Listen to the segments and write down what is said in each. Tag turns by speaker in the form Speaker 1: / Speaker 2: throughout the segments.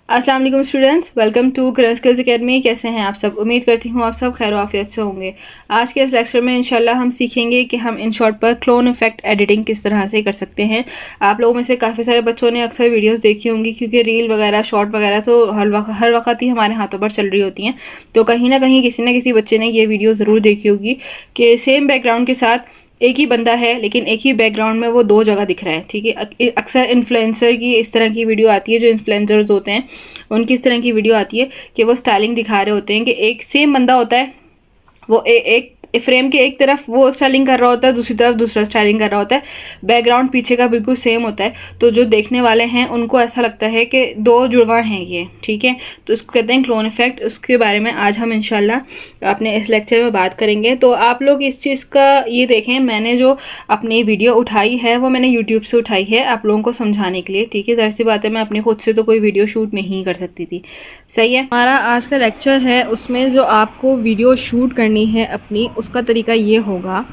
Speaker 1: अस्सलाम वालेकुम students, welcome to current skills academy. कैसे हैं आप सब? उम्मीद करती हूँ आप सब खैर आफियत से होंगे। आज के इस लेक्चर में इंशाल्लाह हम सीखेंगे कि हम इन शॉर्ट पर क्लोन इफेक्ट एडिटिंग किस तरह से कर सकते हैं। आप लोगों में से काफ़ी सारे बच्चों ने अक्सर वीडियोस देखी होंगी, क्योंकि रील वगैरह शॉर्ट वगैरह तो हर वक्त ही हमारे हाथों पर चल रही होती हैं। तो कहीं ना कहीं किसी न किसी बच्चे ने ये वीडियो ज़रूर देखी होगी कि सेम बैकग्राउंड के साथ एक ही बंदा है, लेकिन एक ही बैकग्राउंड में वो दो जगह दिख रहा है। ठीक है, अक्सर इन्फ्लुएंसर की इस तरह की वीडियो आती है, जो इन्फ्लुएंसर्स होते हैं उनकी इस तरह की वीडियो आती है कि वो स्टाइलिंग दिखा रहे होते हैं कि एक सेम बंदा होता है, वो एक फ्रेम के एक तरफ वो स्टाइलिंग कर रहा होता है, दूसरी तरफ दूसरा स्टाइलिंग कर रहा होता है, बैकग्राउंड पीछे का बिल्कुल सेम होता है। तो जो देखने वाले हैं उनको ऐसा लगता है कि दो जुड़वा हैं ये। ठीक है, तो इसको कहते हैं क्लोन इफेक्ट। उसके बारे में आज हम इंशाल्लाह अपने इस लेक्चर में बात करेंगे। तो आप लोग इस चीज़ का ये देखें, मैंने जो अपनी वीडियो उठाई है वो मैंने यूट्यूब से उठाई है आप लोगों को समझाने के लिए। ठीक है, ज़ाहिर सी बात है मैं अपनी खुद से तो कोई वीडियो शूट नहीं कर सकती थी। सही है, हमारा आज का लेक्चर है, उसमें जो आपको वीडियो शूट करनी है अपनी, उसका तरीका ये होगा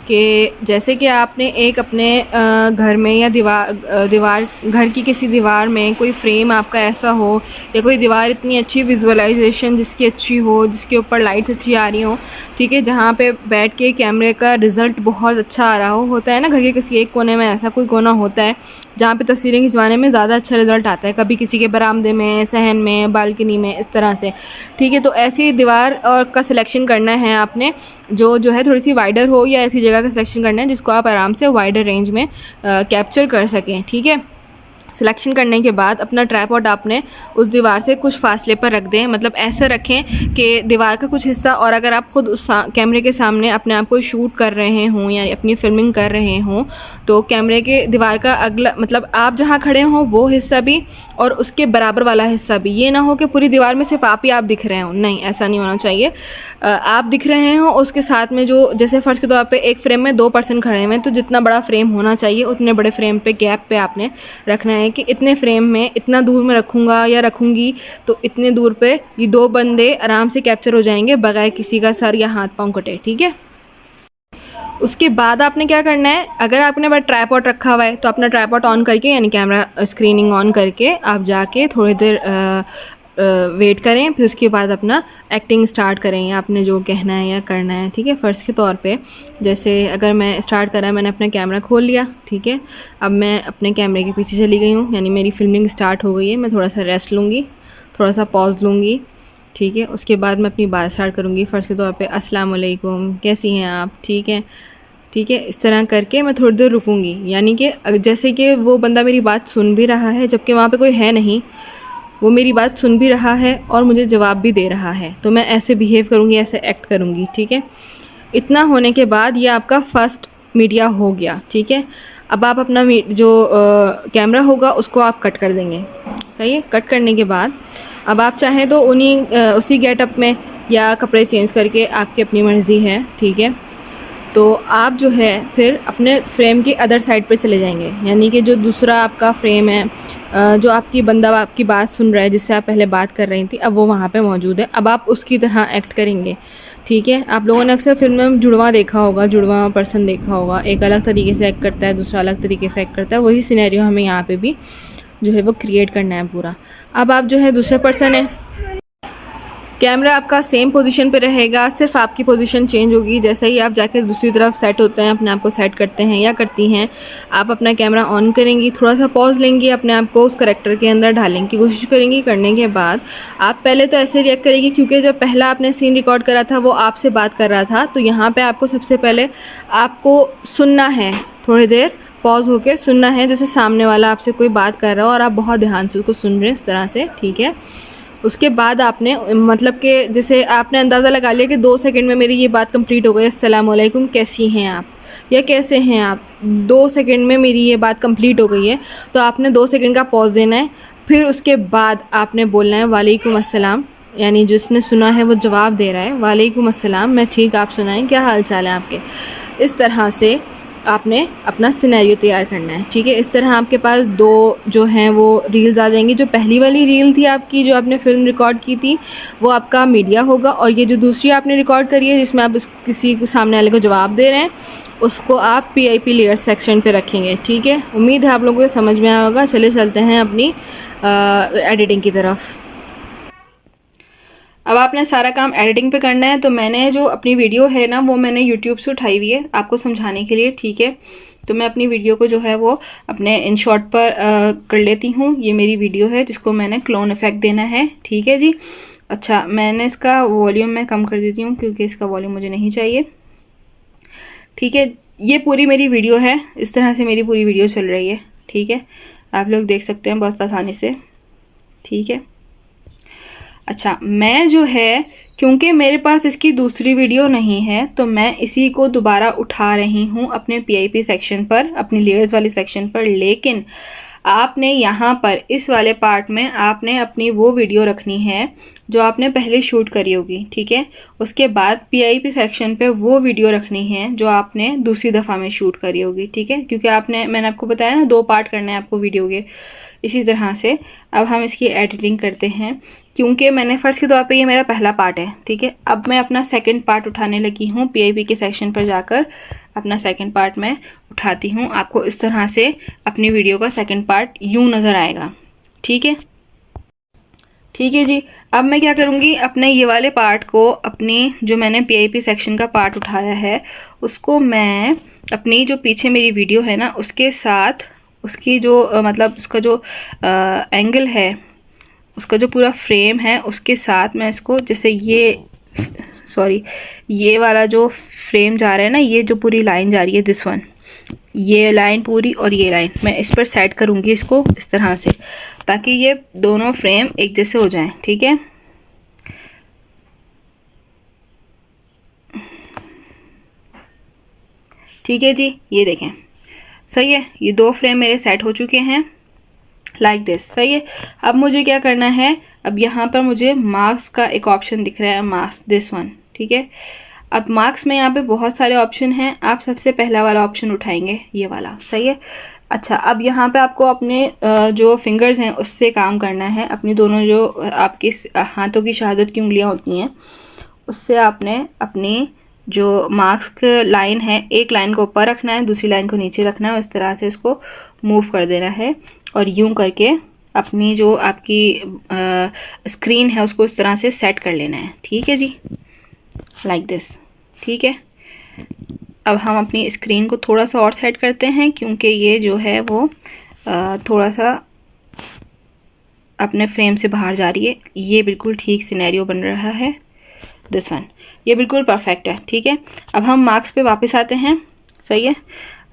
Speaker 1: कि जैसे कि आपने एक अपने घर में या दीवार घर की किसी दीवार में कोई फ्रेम आपका ऐसा हो, या कोई दीवार इतनी अच्छी विजुअलाइजेशन जिसकी अच्छी हो, जिसके ऊपर लाइट्स अच्छी आ रही हो, ठीक है, जहाँ पे बैठ के कैमरे का रिज़ल्ट बहुत अच्छा आ रहा हो। होता है ना, घर के किसी एक कोने में ऐसा कोई कोना होता है जहाँ पे तस्वीरें खिंचवाने में ज़्यादा अच्छा रिज़ल्ट आता है, कभी किसी के बरामदे में, सहन में, बालकनी में, इस तरह से। ठीक है, तो ऐसी दीवार और का सिलेक्शन करना है आपने, जो है थोड़ी सी वाइडर हो, या ऐसी जगह का सिलेक्शन करना है जिसको आप आराम से वाइडर रेंज में कैप्चर कर सकें। ठीक है, सिलेक्शन करने के बाद अपना ट्राइपॉड आपने उस दीवार से कुछ फासले पर रख दें, मतलब ऐसे रखें कि दीवार का कुछ हिस्सा, और अगर आप ख़ुद उस कैमरे के सामने अपने आप को शूट कर रहे हों या अपनी फिल्मिंग कर रहे हों, तो कैमरे के दीवार का अगला, मतलब आप जहाँ खड़े हों वो हिस्सा भी और उसके बराबर वाला हिस्सा भी। ये ना हो कि पूरी दीवार में सिर्फ आप ही आप दिख रहे हों, नहीं, ऐसा नहीं होना चाहिए। आप दिख रहे हों, उसके साथ में जो, जैसे फ़र्ज़ के तौर पे एक फ्रेम में 2 पर्सन खड़े हुए हैं, तो जितना बड़ा फ्रेम होना चाहिए उतने बड़े फ्रेम पे गैप पे आपने रखना है कि इतने फ्रेम में इतना दूर में रखूँगा या रखूँगी तो इतने दूर पे ये 2 बंदे आराम से कैप्चर हो जाएंगे बगैर किसी का सर या हाथ पाँव कटे। ठीक है, उसके बाद आपने क्या करना है, अगर आपने बस ट्राइपॉड रखा हुआ है तो अपना ट्राइपॉड ऑन करके, यानी कैमरा स्क्रीनिंग ऑन करके आप जाके थोड़ी देर वेट करें, फिर उसके बाद अपना एक्टिंग स्टार्ट करें, या आपने जो कहना है या करना है। ठीक है, फ़र्ज़ के तौर पे जैसे अगर मैं स्टार्ट करा, मैंने अपना कैमरा खोल लिया। ठीक है, अब मैं अपने कैमरे के पीछे चली गई हूँ, यानी मेरी फिल्मिंग स्टार्ट हो गई है। मैं थोड़ा सा रेस्ट लूँगी, थोड़ा सा पॉज लूँगी। ठीक है, उसके बाद मैं अपनी बात स्टार्ट करूँगी। फ़र्ज़ के तौर पे अस्सलाम वालेकुम, कैसी हैं आप? ठीक है, ठीक है, इस तरह करके मैं थोड़ी देर रुकूँगी, यानी कि जैसे कि वो बंदा मेरी बात सुन भी रहा है, जबकि वहाँ पे कोई है नहीं, वो मेरी बात सुन भी रहा है और मुझे जवाब भी दे रहा है, तो मैं ऐसे बिहेव करूँगी, ऐसे एक्ट करूँगी। ठीक है, इतना होने के बाद ये आपका फ़र्स्ट मीडिया हो गया। ठीक है, अब आप अपना जो कैमरा होगा उसको आप कट कर देंगे। सही है, कट करने के बाद अब आप चाहें तो उसी गेटअप में या कपड़े चेंज करके, आपकी अपनी मर्ज़ी है। ठीक है, तो आप जो है फिर अपने फ्रेम के अदर साइड पर चले जाएंगे, यानी कि जो दूसरा आपका फ्रेम है, जो आपकी बंदा आपकी बात सुन रहा है, जिससे आप पहले बात कर रही थी, अब वो वहाँ पे मौजूद है। अब आप उसकी तरह एक्ट करेंगे। ठीक है, आप लोगों ने अक्सर फिल्म में जुड़वा देखा होगा, जुड़वा पर्सन देखा होगा, एक अलग तरीके से एक्ट करता है, दूसरा अलग तरीके से एक्ट करता है। वही सिनेरियो हमें यहाँ पे भी जो है वो क्रिएट करना है पूरा। अब आप जो है दूसरे पर्सन है, कैमरा आपका सेम पोजीशन पे रहेगा, सिर्फ आपकी पोजीशन चेंज होगी। जैसे ही आप जाकर दूसरी तरफ सेट होते हैं, अपने आप को सेट करते हैं या करती हैं, आप अपना कैमरा ऑन करेंगी, थोड़ा सा पॉज लेंगी, अपने आप को उस करैक्टर के अंदर ढालने की कोशिश करेंगी। करने के बाद आप पहले तो ऐसे रिएक्ट करेंगी, क्योंकि जब पहला आपने सीन रिकॉर्ड करा था वो आपसे बात कर रहा था, तो यहाँ पर आपको सबसे पहले आपको सुनना है, थोड़ी देर पॉज होकर सुनना है, जैसे सामने वाला आपसे कोई बात कर रहा हो और आप बहुत ध्यान से उसको सुन रहे हैं, इस तरह से। ठीक है, उसके बाद आपने, मतलब कि जैसे आपने अंदाज़ा लगा लिया कि 2 सेकंड में मेरी ये बात कंप्लीट हो गई, अस्सलाम वालेकुम, कैसी हैं आप, या कैसे हैं आप, 2 सेकंड में मेरी ये बात कंप्लीट हो गई है, तो आपने 2 सेकंड का पॉज देना है। फिर उसके बाद आपने बोलना है वालेकुम अस्सलाम, यानी जिसने सुना है वो जवाब दे रहा है, वालेकुम अस्सलाम, मैं ठीक, आप सुनाएं, क्या हाल चाल है आपके। इस तरह से आपने अपना सिनेरियो तैयार करना है। ठीक है, इस तरह आपके पास 2 जो हैं वो रील्स आ जाएंगी। जो पहली वाली रील थी आपकी, जो आपने फ़िल्म रिकॉर्ड की थी, वो आपका मीडिया होगा, और ये जो दूसरी आपने रिकॉर्ड करी है जिसमें आप किसी को सामने वाले को जवाब दे रहे हैं, उसको आप PIP लेयर सेक्शन पे रखेंगे। ठीक है, उम्मीद है आप लोगों को समझ में आया होगा। चले चलते हैं अपनी एडिटिंग की तरफ। अब आपने सारा काम एडिटिंग पे करना है। तो मैंने जो अपनी वीडियो है ना वो मैंने यूट्यूब से उठाई हुई है आपको समझाने के लिए। ठीक है, तो मैं अपनी वीडियो को जो है वो अपने InShot पर कर लेती हूँ। ये मेरी वीडियो है जिसको मैंने क्लोन इफेक्ट देना है। ठीक है जी। अच्छा, मैंने इसका वॉल्यूम मैं कम कर देती हूँ क्योंकि इसका वॉल्यूम मुझे नहीं चाहिए। ठीक है, ये पूरी मेरी वीडियो है। इस तरह से मेरी पूरी वीडियो चल रही है। ठीक है, आप लोग देख सकते हैं बहुत आसानी से। ठीक है, अच्छा, मैं जो है क्योंकि मेरे पास इसकी दूसरी वीडियो नहीं है तो मैं इसी को दोबारा उठा रही हूँ अपने PIP सेक्शन पर, अपनी लेयर्स वाली सेक्शन पर। लेकिन आपने यहाँ पर इस वाले पार्ट में आपने अपनी वो वीडियो रखनी है जो आपने पहले शूट करी होगी। ठीक है, उसके बाद PIP सेक्शन पे वो वीडियो रखनी है जो आपने दूसरी दफ़ा में शूट करी होगी। ठीक है, क्योंकि मैंने आपको बताया ना 2 पार्ट करने हैं आपको वीडियो के। इसी तरह से अब हम इसकी एडिटिंग करते हैं। क्योंकि मैंने फ़र्ज़ के तौर पे ये मेरा पहला पार्ट है। ठीक है, अब मैं अपना सेकंड पार्ट उठाने लगी हूँ। PIP के सेक्शन पर जाकर अपना सेकंड पार्ट मैं उठाती हूँ। आपको इस तरह से अपनी वीडियो का सेकंड पार्ट यूँ नज़र आएगा। ठीक है, ठीक है जी। अब मैं क्या करूँगी, अपने ये वाले पार्ट को, अपनी जो मैंने PIP सेक्शन का पार्ट उठाया है उसको मैं अपनी जो पीछे मेरी वीडियो है ना उसके साथ, उसकी जो मतलब उसका जो एंगल है, उसका जो पूरा फ्रेम है उसके साथ मैं इसको, जैसे ये वाला जो फ्रेम जा रहा है ना, ये जो पूरी लाइन जा रही है दिस वन, ये लाइन पूरी और ये लाइन मैं इस पर सेट करूँगी इसको इस तरह से, ताकि ये दोनों फ्रेम एक जैसे हो जाएं। ठीक है, ठीक है जी, ये देखें सही है। ये 2 फ्रेम मेरे सेट हो चुके हैं लाइक दिस। सही है, अब मुझे क्या करना है, अब यहाँ पर मुझे मार्क्स का एक ऑप्शन दिख रहा है, मार्क्स दिस वन। ठीक है, अब मार्क्स में यहाँ पे बहुत सारे ऑप्शन हैं। आप सबसे पहला वाला ऑप्शन उठाएंगे, ये वाला। सही है, अच्छा, अब यहाँ पे आपको अपने जो फिंगर्स हैं उससे काम करना है। अपनी दोनों जो आपके हाथों की शहादत की उंगलियाँ होती हैं उससे आपने अपनी जो मार्क्स लाइन है, एक लाइन को ऊपर रखना है, दूसरी लाइन को नीचे रखना है, इस तरह से इसको मूव कर देना है और यूं करके अपनी जो आपकी स्क्रीन है उसको इस तरह से सेट कर लेना है। ठीक है जी, लाइक दिस। ठीक है, अब हम अपनी स्क्रीन को थोड़ा सा और सेट करते हैं क्योंकि ये जो है वो थोड़ा सा अपने फ्रेम से बाहर जा रही है। ये बिल्कुल ठीक सिनेरियो बन रहा है, दिस वन, ये बिल्कुल परफेक्ट है। ठीक है, अब हम मार्क्स पे वापस आते हैं। सही है,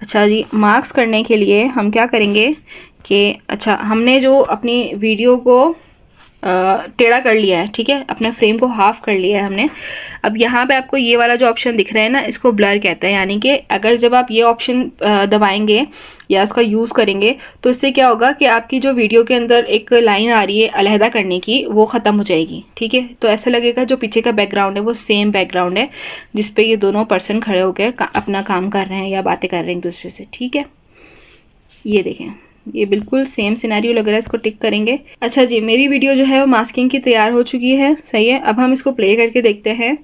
Speaker 1: अच्छा जी, मार्क्स करने के लिए हम क्या करेंगे कि अच्छा, हमने जो अपनी वीडियो को टेढ़ा कर लिया है। ठीक है, अपने फ्रेम को हाफ कर लिया है हमने। अब यहाँ पे आपको ये वाला जो ऑप्शन दिख रहा है ना, इसको ब्लर कहते हैं। यानी कि अगर जब आप ये ऑप्शन दबाएंगे या इसका यूज़ करेंगे तो इससे क्या होगा कि आपकी जो वीडियो के अंदर एक लाइन आ रही है अलहदा करने की, वो ख़त्म हो जाएगी। ठीक है, तो ऐसा लगेगा जो पीछे का बैकग्राउंड है वो सेम बैकग्राउंड है जिसपे ये दोनों पर्सन खड़े होकर अपना काम कर रहे हैं या बातें कर रहे हैं एक दूसरे से। ठीक है, ये देखें, ये बिल्कुल सेम सिनेरियो लग रहा है। इसको टिक करेंगे। अच्छा जी, मेरी वीडियो जो है वो मास्किंग की तैयार हो चुकी है। सही है, अब हम इसको प्ले करके देखते हैं।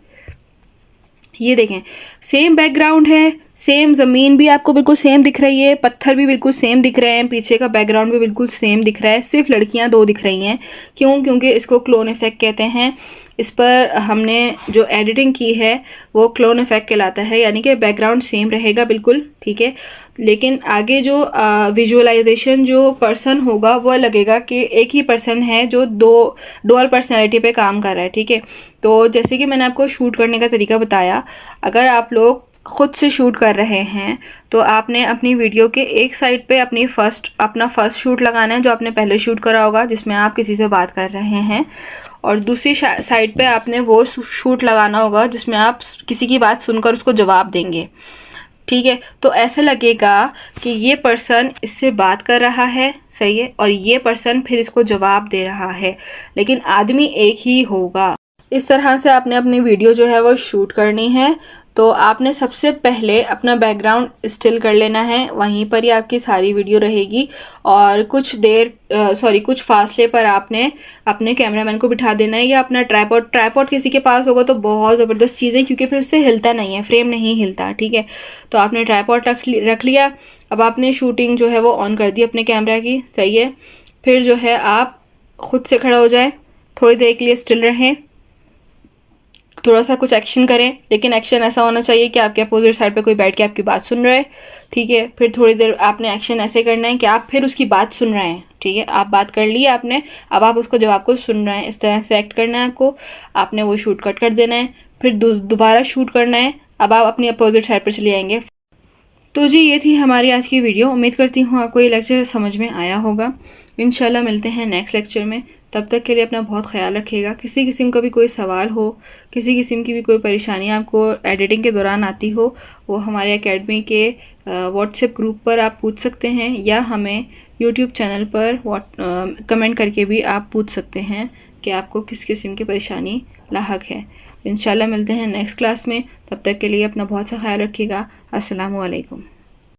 Speaker 1: ये देखें, सेम बैकग्राउंड है, सेम ज़मीन भी आपको बिल्कुल सेम दिख रही है, पत्थर भी बिल्कुल सेम दिख रहे हैं, पीछे का बैकग्राउंड भी बिल्कुल सेम दिख रहा है। सिर्फ लड़कियां 2 दिख रही हैं। क्यों? क्योंकि इसको क्लोन इफेक्ट कहते हैं। इस पर हमने जो एडिटिंग की है वो क्लोन इफेक्ट कहलाता है। यानी कि बैकग्राउंड सेम रहेगा बिल्कुल। ठीक है, लेकिन आगे जो विजुअलाइजेशन जो पर्सन होगा वो लगेगा कि एक ही पर्सन है जो 2 डुअल पर्सनैलिटी पे काम कर रहा है। ठीक है, तो जैसे कि मैंने आपको शूट करने का तरीका बताया, अगर आप लोग ख़ुद से शूट कर रहे हैं तो आपने अपनी वीडियो के एक साइड पे अपना फर्स्ट शूट लगाना है जो आपने पहले शूट करा होगा जिसमें आप किसी से बात कर रहे हैं, और दूसरी साइड पे आपने वो शूट लगाना होगा जिसमें आप किसी की बात सुनकर उसको जवाब देंगे। ठीक है, तो ऐसा लगेगा कि ये पर्सन इससे बात कर रहा है, सही है, और ये पर्सन फिर इसको जवाब दे रहा है, लेकिन आदमी एक ही होगा। इस तरह से आपने अपनी वीडियो जो है वो शूट करनी है। तो आपने सबसे पहले अपना बैकग्राउंड स्टिल कर लेना है, वहीं पर ही आपकी सारी वीडियो रहेगी और कुछ फासले पर आपने अपने कैमरामैन को बिठा देना है या अपना ट्राइपॉड किसी के पास होगा तो बहुत ज़बरदस्त चीज़ है, क्योंकि फिर उससे हिलता नहीं है, फ्रेम नहीं हिलता, ठीक है। तो आपने ट्राइपॉड रख लिया। अब आपने शूटिंग जो है वो ऑन कर दी अपने कैमरा की, सही है। फिर जो है आप खुद से खड़ा हो जाए, थोड़ी देर के लिए स्टिल रहें, थोड़ा सा कुछ एक्शन करें, लेकिन एक्शन ऐसा होना चाहिए कि आपके अपोजिट साइड पे कोई बैठ के आपकी बात सुन रहा है, ठीक है। फिर थोड़ी देर आपने एक्शन ऐसे करना है कि आप फिर उसकी बात सुन रहे हैं, ठीक है। आप बात कर ली आपने, अब आप उसको जवाब को सुन रहे हैं, इस तरह से एक्ट करना है आपको। आपने वो शूट कट कर देना है, फिर दोबारा शूट करना है। अब आप अपनी अपोजिट साइड पर चले आएंगे। तो जी ये थी हमारी आज की वीडियो। उम्मीद करती हूँ आपको ये लेक्चर समझ में आया होगा। इंशाल्लाह मिलते हैं नेक्स्ट लेक्चर में। तब तक के लिए अपना बहुत ख्याल रखिएगा। किसी किस्म का भी कोई सवाल हो, किसी किस्म की भी कोई परेशानी आपको एडिटिंग के दौरान आती हो, वो हमारे एकेडमी के व्हाट्सएप ग्रुप पर आप पूछ सकते हैं, या हमें यूट्यूब चैनल पर कमेंट करके भी आप पूछ सकते हैं कि आपको किस किस्म की परेशानी लाहक है। इंशाल्लाह मिलते हैं नेक्स्ट क्लास में। तब तक के लिए अपना बहुत सा ख्याल रखिएगा। अस्सलामु अलैकुम।